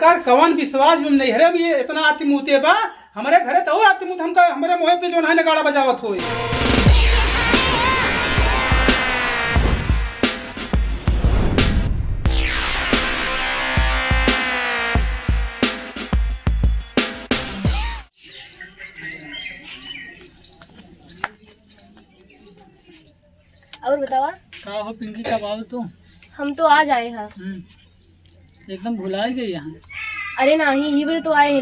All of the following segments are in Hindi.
एकर कवन विश्वास में नहीं हरे भी इतना आती मुते बा हमारे घरे तो आती मुत हमका हमारे मुंह पे जो है गाड़ा बजावत होई। और बतावा का हो पिंकी कब आओ तू? हम तो आज आए हैं। एकदम भुला ही गई यहाँ। अरे नहीं ही बजे तो आए हैं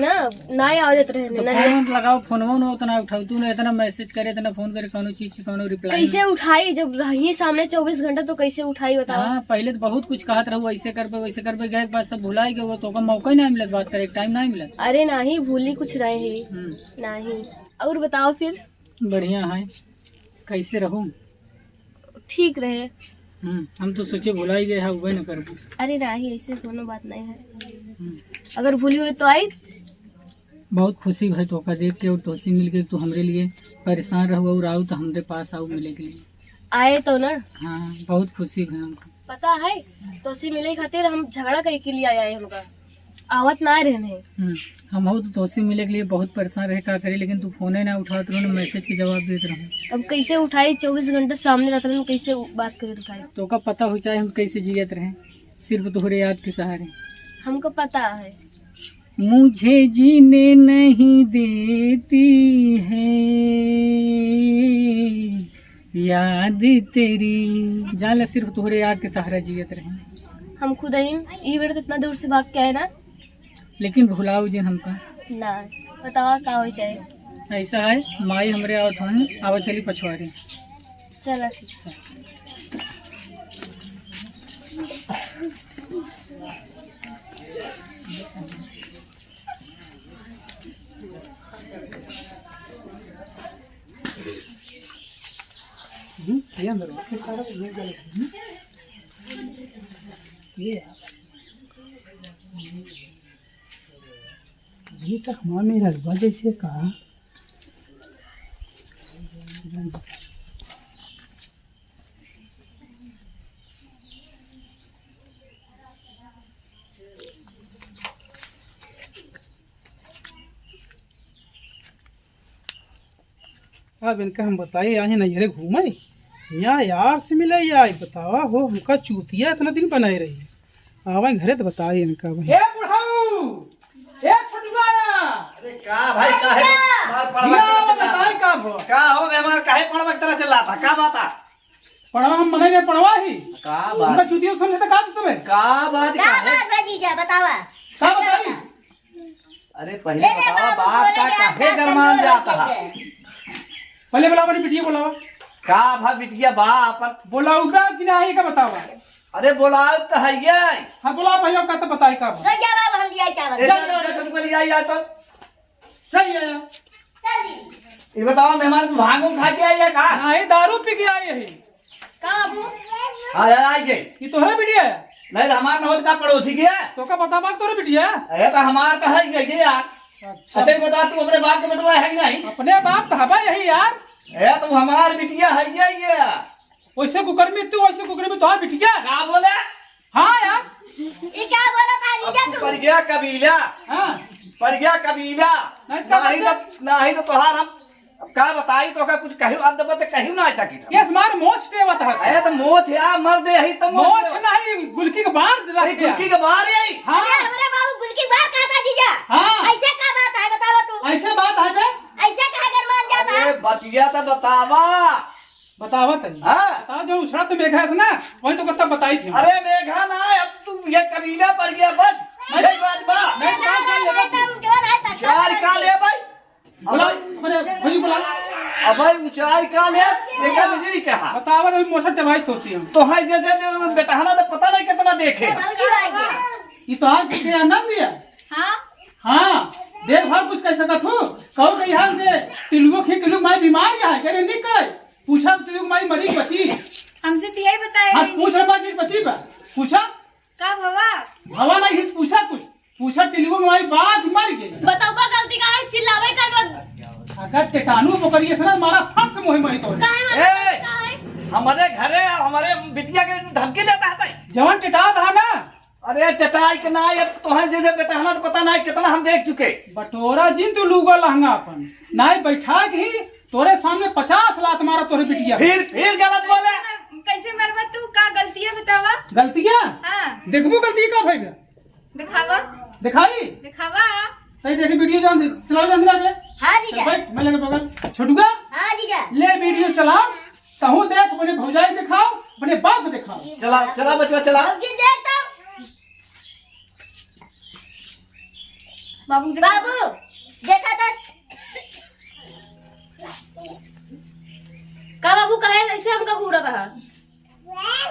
ना आ जाते रहे तो फोन लगाओ फोनवा न उतना उठाओ तू ने इतना मैसेज करे इतना फोन करे कोनो चीज की कोनो रिप्लाई कैसे उठाई जब रही सामने 24 घंटा तो कैसे उठाई बताओ। हाँ पहले तो बहुत कुछ कहत रहू ऐसे करबे वैसे करबे गए के बाद सब भुला ही गए तो का मौका ही नहीं मिलत बात करे टाइम नहीं मिलत। अरे नहीं भूली कुछ रहे हैं नहीं। और बताओ फिर बढ़िया है कैसे रहूं ठीक रहे। हम तो सोचे भुला ही गए है उबे न करबो। अरे नहीं ऐसे कोनो बात नहीं है। अगर भूली हुई तो आई। बहुत खुशी है तो का देख के और तोसी मिल गई तो हमरे लिए परेशान रहो और आओ तो हमरे पास आओ मिले के लिए आए तो ना। हाँ बहुत खुशी है हमको पता है तो से मिले खातिर हम झगड़ा करे के लिए आए हमका आवत ना रहने। हम हो तो तोसी मिले के लिए बहुत परेशान रहे का करे लेकिन तू फोन ना उठात रहो ना मैसेज के जवाब देते रहो। अब कैसे उठाई 24 घंटे सामने रहते रहे कैसे बात करे उठाई। तो का पता हो चाहे हम कैसे जियत रहे सिर्फ तुम्हारे याद के सहारे। हमको पता है मुझे जीने नहीं देती है याद तेरी जान सिर्फ तुम्हारे याद के सहारे जियत रहे। हम खुद ही ये बेटा कितना दूर से भाग के आए ना लेकिन भुलाओ जिन हमका ना बताओ का हो चाहे। ऐसा है माई हमरे आवत हैं आवा चली पछवारे। चलो ठीक है। अभी तक हमारे रखबा जैसे कहा अब इनका हम बताइए यहाँ नजरे घूमे यहाँ यार से मिले या बतावा हो हमका चूतिया इतना दिन बनाए रही है आवा घरे तो बताइए इनका भाई। ए बुढ़ाऊ ए छोटुआ अरे का भाई काहे मार पड़वा बताई का भो का हो मेहमान काहे पड़वा की तरह चला था का बात पढ़वा हम मने गए पढ़वा ही का हमका बात चूतिया समझे तो का समय का बात काहे भतीजा बतावा का बताई। अरे पहले बताओ बात का काहे गरमान जाता है पहले बुलावा नहीं बिटिया बुलावा का भा बिटिया बा अपन बुलाऊगा कि नहीं का बतावा। अरे बोलाओ तो है ये हाँ बुला पहले का तो बताई का भो जवाब हम दिया चावल तुमको ले आई तो चल आया ये बताओ मेहमान को भांगो खा के आई है का नहीं दारू पी के आई यही का बाबू हां यार आई गई ये तोहरा बिटिया है नहीं हमार नौत का पड़ोसी की है तो का बतावा तोहरा बिटिया है। अरे तो हमार का है गई यार अच्छा अच्छा बता तू अपने बाप के बेटवा है कि नहीं अपने बाप तो हवा यही यार ए तू हमार बिटिया है ये वैसे कुकर में तू वैसे कुकर में तोहर बिटिया का बोले हाँ यार ये क्या बोला था अब पड़ गया कबीला हाँ पड़ गया कबीला नहीं तो तोहार हम अब का बताई तो का कुछ कहियो अंदर कहियो ना सकी था ये हमार मोछ टेवत है ए तो मोछ या मर दे ही तो मोछ नहीं गुलकी के बाहर रख नहीं दिया। गुलकी के बाहर ही हाँ हमारे बाबू गुलकी बात कहा था जीजा। हाँ ऐसे क्या बात है बताओ तू ऐसे बात है बे ऐसे कहा गरमान जाता है। अरे बचिया तो बतावा बतावत है हाँ बता जो उछड़ा तो मेघा है ना वही तो कत्ता बताई थी। अरे मेघा ना अब तू ये कबीला पड़ गया बस यही बात बा चार का ले भाई बुला मैंने भई बुला अब भाई उचार का ले देखा नहीं कहा बतावत अभी मोछ टेवाई तो सी हम तो है जैसे बेटहाना तो पता नहीं कितना देखे ये तो आज के आनंद दिया। हाँ हाँ देख भाल कुछ कह सकत हूँ कहू कही हाल दे तिलुगो खे तिलुग माई बीमार या है करे नहीं करे पूछा तिलुग माई मरी बची हमसे तो यही बताए हाँ पूछ रहा बात बची बा पूछा का भवा भवा नहीं हिस पूछा कुछ पूछा तिलुगो माई बात मर गई बताओ का गलती का है चिल्लावे कर अगर टेटानू पकड़िए से ना मारा फट से मोहि मही तो हमारे घरे हमारे बिटिया के धमकी देता है जवान टेटा था ना अरे चटाई के ना ये तोहर जैसे बेटहना तो पता नहीं कितना हम देख चुके। बटोरा जिन तू लूगा लहंगा अपन नाई बैठा के ही तोरे सामने 50 लात मारा तोरे बिटिया। फिर गलत बोले। कैसे मरवा तू? का गलती है बतावा। गलतियां हाँ देखबो गलती का भइगा दिखावा दिखाई दिखावा। तई देखे वीडियो जान चलाओ जान रे। हाँ जीजा। बैठ मैं लगे बगल छोटूगा हाँ जीजा। ले वीडियो चलाओ तहू देख अपने भौजाई दिखाओ अपने बाप को दिखाओ। चला चला बचवा चला। अब जी देखता बाबू बाबू देखा था। का बाबू कहे ऐसे हमका घूरा रहा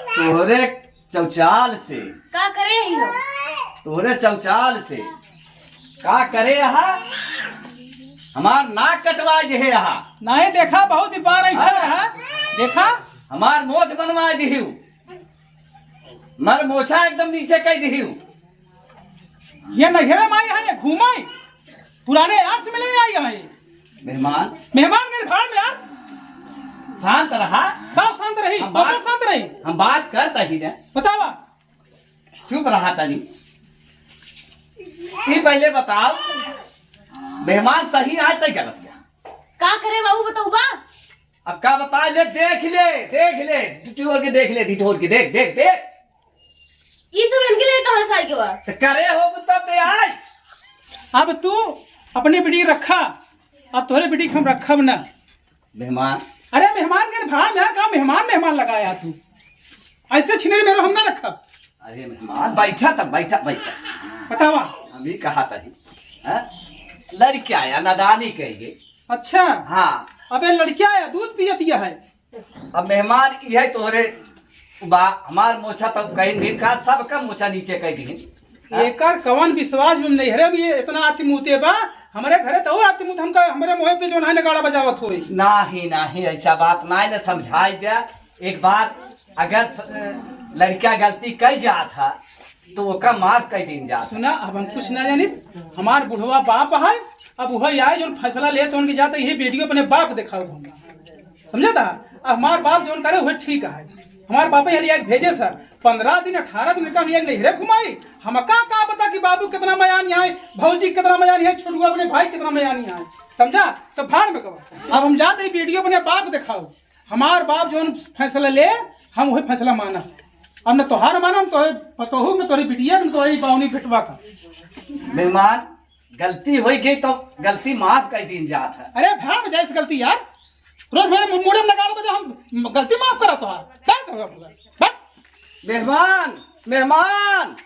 तोहरे चौचाल से का करे ही हो? तोहरे चौचाल से का करे रहा हमार नाक कटवा दे रहा। नहीं देखा बहुत ही बार ऐठा रहा देखा हमार मोछ बनवा दिहू मर मोछा एकदम नीचे कह दिहू। ये नघेरे में आई है घूमाई पुराने यार से मिले आई है मेहमान मेहमान मेरे भाड़ में यार शांत रहा। बाप शांत रही हम बाप बात- शांत रही हम बात करता ही ना बतावा। चुप रहा तनी। ये पहले बताओ मेहमान सही है तो गलत है? का करे बाबू बताऊ बा। अब का बता ले देख ले डिटोर के देख ले डिटोर के देख देख देख ये सब इनके लिए कहाँ से आई के बा? तो करे हो तब दे आई। अब तू अपनी बिटी रखा अब तोहरे बिटी हम रखब ना। मेहमान अरे मेहमान के भाड़ में यार का मेहमान लगाया तू ऐसे छिने मेरे हम ना रखब। अरे मेहमान बैठा तब बैठा बतावा। हम भी कहा था लड़की आया नादानी कहेंगे। अच्छा हाँ अबे लड़किया है दूध पियतिया है। अब मेहमान यह तोहरे बा हमार मोछा तो कहीं दिन का सबका मोछा नीचे कह दी। एकर कवन विश्वास में नहीं हरे भी इतना आतिमुते बा हमारे घरे तो और आतिमुत हमका हमारे मुंह पे जो ना गाड़ा बजावत होई। नहीं ऐसा बात नहीं न समझाई दे। एक बार अगर लड़का गलती कर जा था तो ओका माफ कर दिन जा। सुना अब हम कुछ ना जानी हमार बुढ़वा बाप है अब वही आए जो फैसला ले तो उनके जाते ये वीडियो अपने बाप दिखाओ समझा था। अब हमार बाप जो करे वही ठीक है। हमारे बापा यहाँ लिया भेजे सर 15 दिन 18 दिन का लिया नहीं घुमाई हम का बता कि बाबू कितना मयान यहाँ भौजी कितना मयान है छोटू अपने भाई कितना मयान यहाँ समझा सब भाड़ में कब। अब हम जाते वीडियो अपने बाप दिखाओ हमार बाप जो फैसला ले हम वही फैसला माना। अब न तोहार माना हम तोहरे पतोहू में तोहरी बिटिया में तोहरी बावनी भेटवा का। मेहमान गलती हो गई तो गलती माफ कर दिन जा था। अरे भाड़ में जाए गलती यार रोज मेरे मुड़े में लगा बजे हम गलती माफ करा तो क्या करोगे भला। मेहमान मेहमान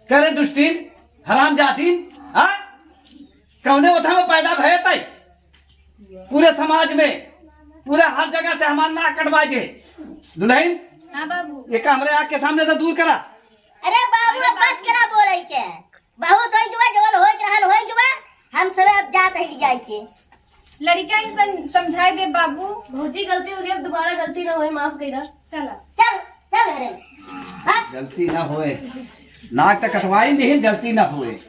करे दुष्टी हराम जाती हाँ कौने उठा में पैदा भय तई पूरे समाज में पूरे हर जगह से हमारा नाक कटवा के दुल्हन। हाँ बाबू ये हमरे आँख के सामने से दूर करा। अरे बाबू अब बस करा बोल रही के बहुत होई जुआ जवन होई रहल होई जुआ हम सब अब जात ही जाई के लड़का ही समझाए दे बाबू। भौजी गलती हो गई अब दोबारा गलती ना होए माफ करा। चला चल चल घरे। हाँ गलती ना होए नाक तक कटवाई नहीं गलती ना होए।